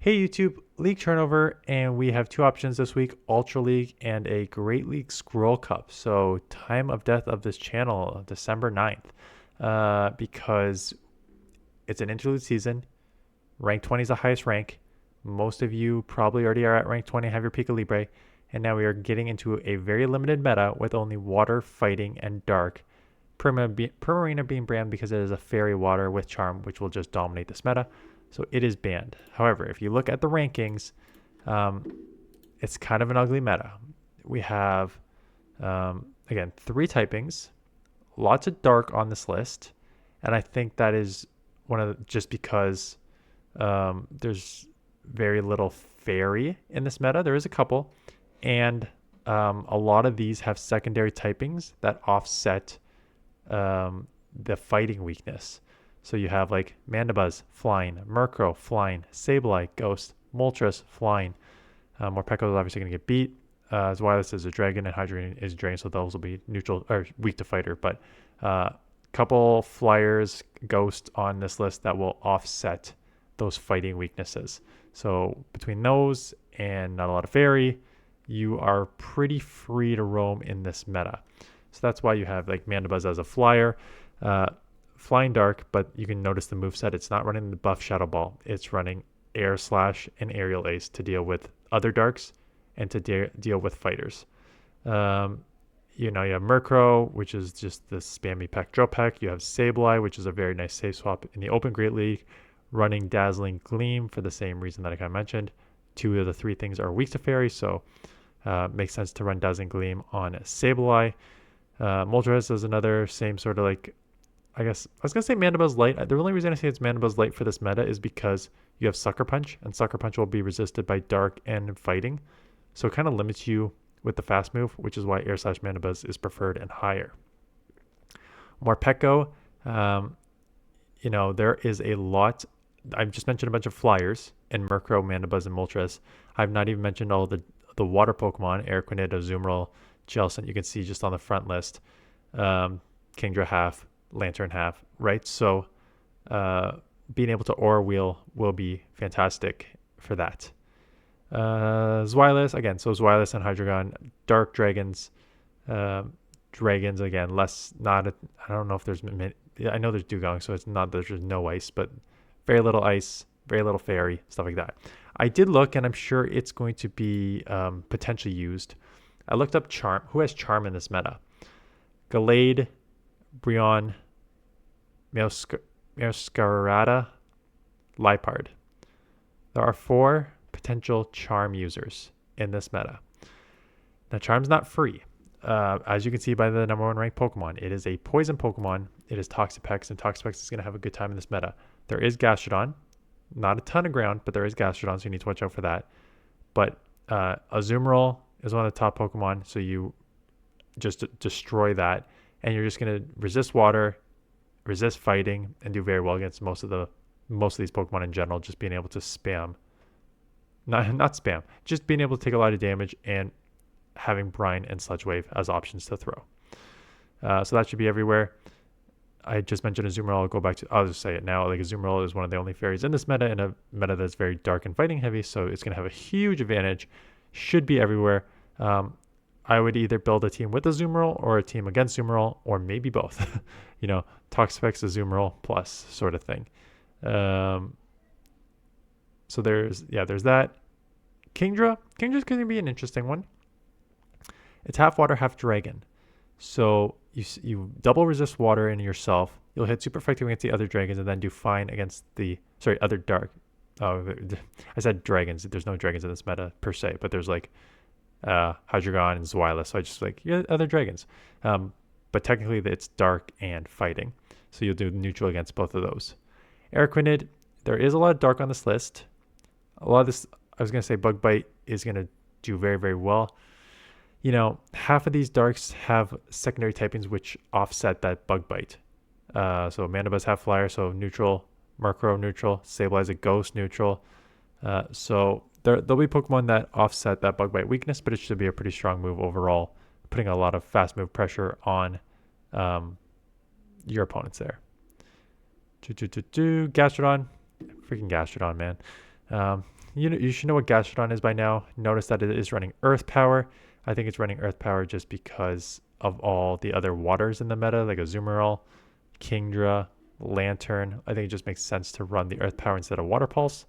Hey YouTube, League turnover, and we have two options this week, Ultra League and a Great League Scroll Cup. So time of death of this channel, December 9th, because it's an interlude season. Rank 20 is the highest rank. Most of you probably already are at rank 20, have your Pika Libre, and now we are getting into a very limited meta with only water, fighting, and dark. Primarina being banned because it is a fairy water with charm, which will just dominate this meta. So it is banned. However, if you look at the rankings, um, it's kind of an ugly meta. We have, again, three typings, lots of dark on this list. And I think that is just because there's very little fairy in this meta. There is a couple. And a lot of these have secondary typings that offset the fighting weakness. So you have like Mandibuzz, flying, Murkrow, flying, Sableye, ghost, Moltres, flying. Morpeko is obviously going to get beat. Zweilous is a dragon, and Hydreigon is a dragon, so those will be neutral or weak to fighter. But couple flyers, ghost on this list that will offset those fighting weaknesses. So between those and not a lot of fairy, you are pretty free to roam in this meta. So that's why you have like Mandibuzz as a flyer. Flying dark, but you can notice the moveset. It's not running the buff Shadow Ball. It's running Air Slash and Aerial Ace to deal with other darks and to deal with fighters. You have Murkrow, which is just the spammy pack drill pack. You have Sableye, which is a very nice safe swap in the Open Great League, running Dazzling Gleam for the same reason that I kind of mentioned. Two of the three things are weak to fairy, so makes sense to run Dazzling Gleam on Sableye. Moltres is another same sort of like, I guess I was gonna say Mandibuzz Light. The only reason I say it's Mandibuzz Light for this meta is because you have Sucker Punch, and Sucker Punch will be resisted by Dark and Fighting, so it kind of limits you with the fast move, which is why Air Slash Mandibuzz is preferred and higher. Morpeko, there is a lot. I've just mentioned a bunch of flyers in Murkrow, Mandibuzz, and Moltres. I've not even mentioned all the water Pokemon, Araquanid, Azumarill, Jellicent. You can see just on the front list, Kingdra half, Lantern half, right? So being able to Aura Wheel will be fantastic for that. Zweilous, again, so Zweilous and Hydreigon, Dark Dragons, Dragons, again, I don't know if there's, I know there's Dugong, so it's not, there's no ice, but very little ice, very little fairy, stuff like that. I did look, and I'm sure it's going to be potentially used. I looked up Charm. Who has Charm in this meta? Gallade, Brionne, Meowscarada, Liepard. There are 4 potential Charm users in this meta. Now, Charm's not free. As you can see by the number 1 ranked Pokemon, it is a poison Pokemon. It is Toxapex, and Toxapex is going to have a good time in this meta. There is Gastrodon. Not a ton of ground, but there is Gastrodon, so you need to watch out for that. But Azumarill is one of the top Pokemon, so you just destroy that, and you're just going to resist water, resist fighting, and do very well against most of these Pokemon in general, just being able to spam. Not spam, just being able to take a lot of damage and having Brine and Sludge Wave as options to throw. So that should be everywhere. I just mentioned Azumarill. I'll just say it now. Like, Azumarill is one of the only fairies in this meta, in a meta that's very dark and fighting heavy, so it's going to have a huge advantage. Should be everywhere. I would either build a team with Azumarill or a team against Azumarill, or maybe both. Toxapex, Azumarill plus sort of thing. So there's that. Kingdra's going to be an interesting one. It's half water, half dragon. So you double resist water in yourself. You'll hit super effective against the other dragons, and then do fine against other dark. Oh, I said dragons. There's no dragons in this meta per se, but there's like Hydreigon and Zweilous. So I just other dragons. But technically it's dark and fighting. So you'll do neutral against both of those. Araquanid, there is a lot of dark on this list. A lot of this, I was going to say Bug Bite is going to do very, very well. Half of these darks have secondary typings which offset that Bug Bite. So Mandibuzz half flyer, so neutral. Murkrow neutral. Sableye is a ghost neutral. So there'll be Pokemon that offset that Bug Bite weakness, but it should be a pretty strong move overall, putting a lot of fast move pressure on your opponents there. Gastrodon. Freaking Gastrodon, man. You should know what Gastrodon is by now. Notice that it is running Earth Power. I think it's running Earth Power just because of all the other waters in the meta, like Azumarill, Kingdra, Lantern. I think it just makes sense to run the Earth Power instead of Water Pulse.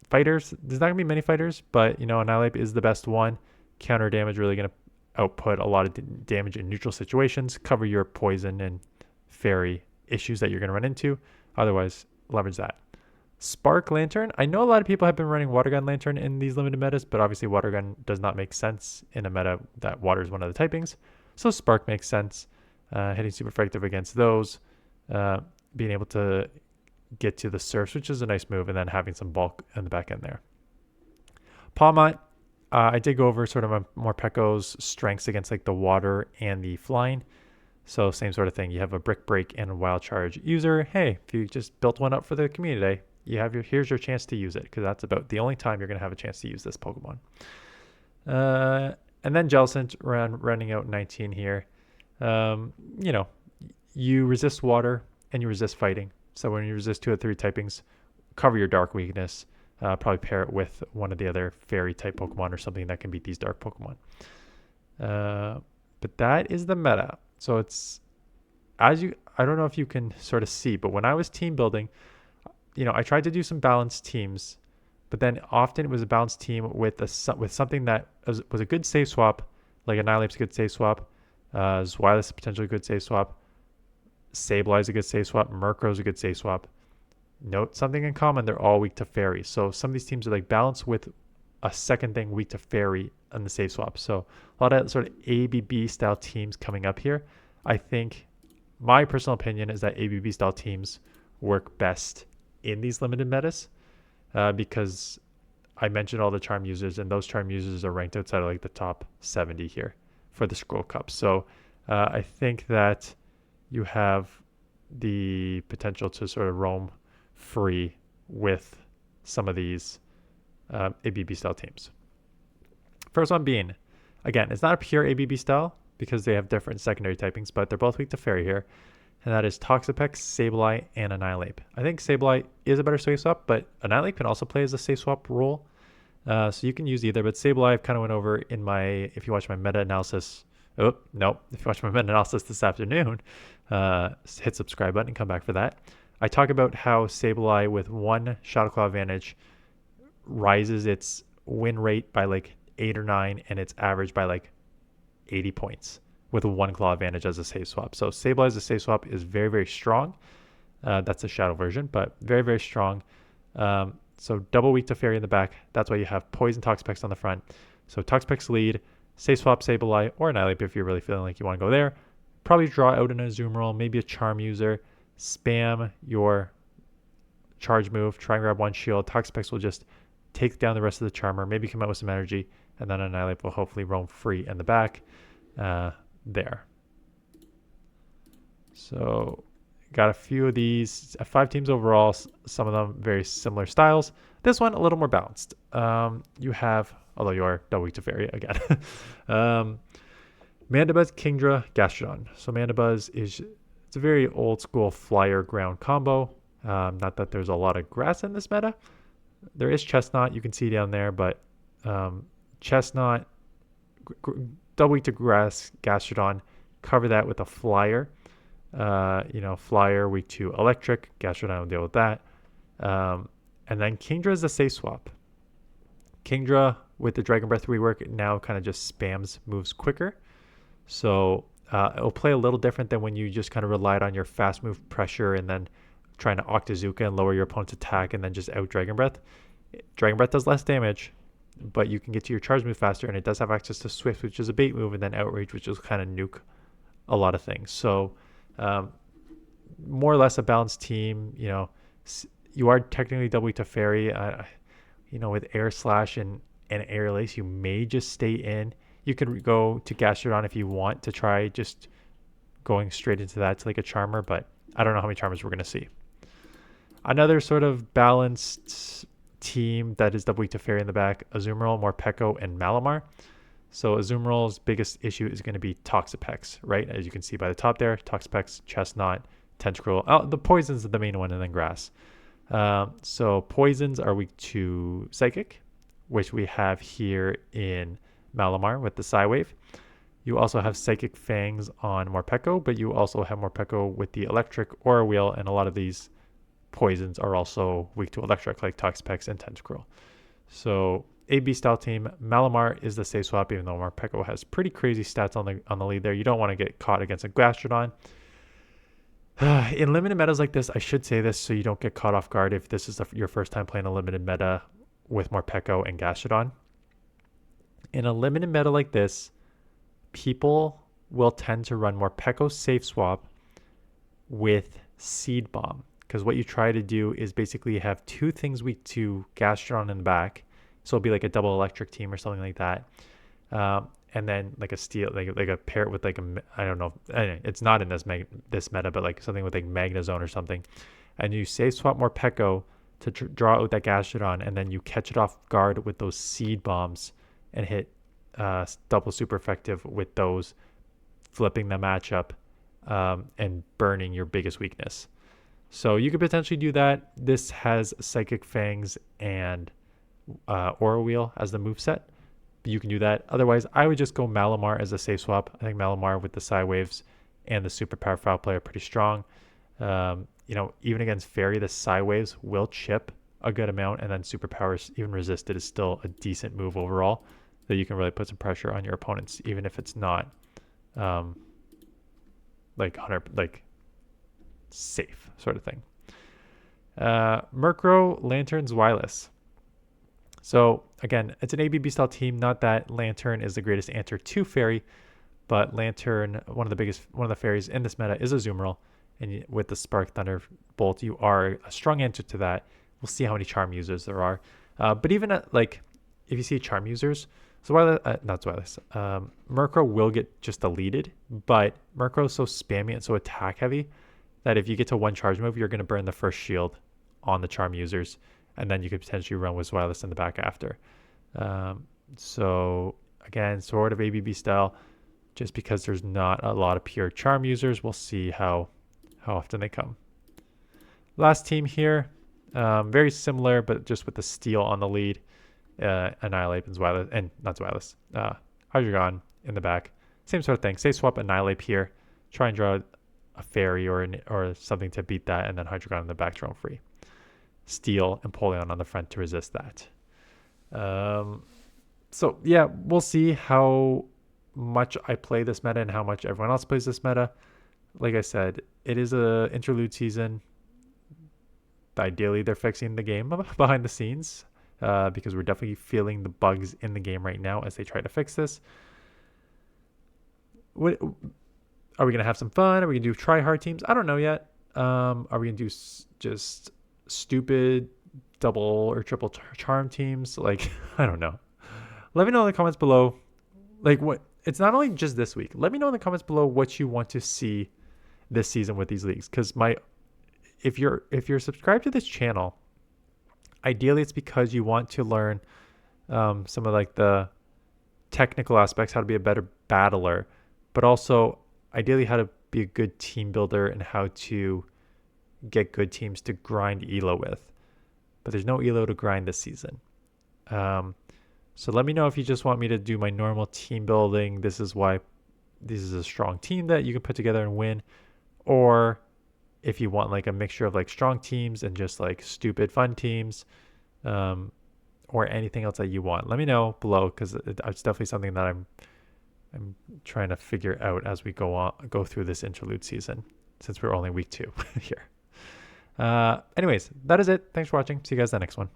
Fighters, there's not going to be many fighters, but, Annihilape is the best one. Counter damage, really going to output a lot of damage in neutral situations, cover your poison and fairy issues that you're going to run into. Otherwise, leverage that. Spark Lantern. I know a lot of people have been running Water Gun Lantern in these limited metas, but obviously Water Gun does not make sense in a meta that water is one of the typings. So Spark makes sense. Hitting super effective against those. Being able to get to the surfs, which is a nice move, and then having some bulk in the back end there. Pawmot. I did go over sort of Morpeko's strengths against like the water and the flying. So same sort of thing. You have a Brick Break and a Wild Charge user. Hey, if you just built one up for the community, here's your chance to use it, because that's about the only time you're going to have a chance to use this Pokemon. And then Jellicent running out 19 here. You resist water and you resist fighting. So when you resist 2 of 3 typings, cover your dark weakness. Probably pair it with one of the other fairy type Pokemon or something that can beat these dark Pokemon. But that is the meta. So I don't know if you can sort of see, but when I was team building, I tried to do some balanced teams, but then often it was a balanced team with something that was a good save swap, like Annihilape's a good save swap, Zweilous is potentially a good save swap, Sableye's a good save swap, Murkrow's a good save swap. Note something in common, they're all weak to fairy. So some of these teams are like balanced with a second thing weak to fairy on the save swap. So a lot of sort of ABB style teams coming up here. I think my personal opinion is that ABB style teams work best in these limited metas, because I mentioned all the charm users, and those charm users are ranked outside of like the top 70 here for the Scroll Cup. So I think that you have the potential to sort of roam free with some of these ABB style teams. First one being, again, it's not a pure ABB style because they have different secondary typings, but they're both weak to fairy here. And that is Toxapex, Sableye, and Annihilape. I think Sableye is a better save swap, but Annihilape can also play as a save swap role. So you can use either, but Sableye I've kind of went over in if you watch my meta-analysis. If you watch my meta-analysis this afternoon, hit subscribe button and come back for that. I talk about how Sableye with 1 Shadow Claw advantage rises its win rate by like 8 or 9 and its average by like 80 points with a 1 claw advantage as a save swap. So Sableye as a save swap is very, very strong. That's the shadow version, but very, very strong. So double weak to fairy in the back. That's why you have Poison Toxapex on the front. So Toxapex lead, save swap Sableye or Annihilape if you're really feeling like you want to go there. Probably draw out an Azumarill, maybe a charm user. Spam your charge move, try and grab 1 shield. Toxapex will just take down the rest of the charmer, maybe come out with some energy, and then Annihilape will hopefully roam free in the back. There. So got a few of these, 5 teams overall, some of them very similar styles. This one a little more balanced. You have, although you are double weak to fairy again, Mandibuzz, Kingdra, Gastrodon. So Mandibuzz it's a very old school flyer ground combo. Not that there's a lot of grass in this meta. There is Chestnut, you can see down there, but Chestnut, double weak to grass, Gastrodon, cover that with a flyer. Flyer weak to electric, Gastrodon will deal with that. And then Kingdra is a safe swap. Kingdra with the Dragon Breath rework now kind of just spams moves quicker. So it'll play a little different than when you just kind of relied on your fast move pressure and then trying to Octazooka and lower your opponent's attack and then just out Dragon Breath. Dragon Breath does less damage, but you can get to your charge move faster, and it does have access to Swift, which is a bait move, and then Outrage, which is kind of nuke a lot of things. So more or less a balanced team. You are technically double weak to fairy. With Air Slash and Air Lace, you may just stay in. You could go to Gastrodon if you want to try just going straight into that to like a Charmer, but I don't know how many Charmers we're going to see. Another sort of balanced team that is double weak to fairy in the back, Azumarill, Morpeko, and Malamar. So Azumarill's biggest issue is going to be Toxapex, right? As you can see by the top there, Toxapex, Chestnut, Tentacruel. Oh, the poison's the main one, and then Grass. So poisons are weak to Psychic, which we have here in Malamar with the Psy Wave. You also have Psychic Fangs on Morpeko, but you also have Morpeko with the Electric Aura Wheel, and a lot of these poisons are also weak to Electric, like Toxapex and Tentacruel. So AB style team, Malamar is the safe swap, even though Morpeko has pretty crazy stats on the lead there. You don't want to get caught against a Gastrodon. In limited metas like this, I should say this so you don't get caught off guard if this is your first time playing a limited meta with Morpeko and Gastrodon. In a limited meta like this, people will tend to run Morpeko safe swap with Seed Bomb, because what you try to do is basically have two things weak to Gastrodon in the back, so it'll be like a double electric team or something like that, and then like a steel, like a pair with like a, I don't know, it's not in this meta, but like something with like Magnezone or something, and you safe swap Morpeko to draw out that Gastrodon, and then you catch it off guard with those Seed Bombs and hit double super effective with those, flipping the matchup and burning your biggest weakness. So you could potentially do that. This has Psychic Fangs and Aura Wheel as the moveset. But you can do that. Otherwise, I would just go Malamar as a safe swap. I think Malamar with the Psy Waves and the Super Power Foul Play are pretty strong. Even against Fairy, the Psy Waves will chip a good amount, and then Super Powers, even resisted, is still a decent move overall that you can really put some pressure on your opponents, even if it's not safe sort of thing. Murkrow, Lanturns, Wireless. So again, it's an ABB style team. Not that Lantern is the greatest answer to Fairy, but Lantern, one of the fairies in this meta is Azumarill, and with the Spark Thunder Bolt, you are a strong answer to that. We'll see how many Charm users there are. But even if you see Charm users, so Murkrow will get just deleted, but Murkrow is so spammy and so attack heavy that if you get to one charge move, you're going to burn the first shield on the Charm users, and then you could potentially run with Wireless in the back after. So again, sort of ABB style, just because there's not a lot of pure Charm users. We'll see how often they come. Last team here, very similar, but just with the Steel on the lead. Annihilate and Wireless, and not Wireless, Hydreigon in the back. Same sort of thing. Say swap Annihilate here, try and draw a Fairy or something to beat that, and then Hydreigon in the back, drone free. Steel and Empoleon on the front to resist that. So yeah, we'll see how much I play this meta and how much everyone else plays this meta. Like I said, it is a interlude season. Ideally, they're fixing the game behind the scenes. Because we're definitely feeling the bugs in the game right now as they try to fix this. Are we going to have some fun? Are we going to do try-hard teams? I don't know yet. Are we going to do just stupid double or triple charm teams? I don't know. Let me know in the comments below. It's not only just this week. Let me know in the comments below what you want to see this season with these leagues. Because if you're subscribed to this channel, ideally, it's because you want to learn some of the technical aspects, how to be a better battler, but also ideally how to be a good team builder and how to get good teams to grind ELO with. But there's no ELO to grind this season. So let me know if you just want me to do my normal team building. This is a strong team that you can put together and win, or if you want a mixture of strong teams and just stupid fun teams, or anything else that you want. Let me know below, because it's definitely something that I'm trying to figure out as we go through this interlude season, since we're only week 2 here. Anyways, that is it. Thanks for watching. See you guys in the next one.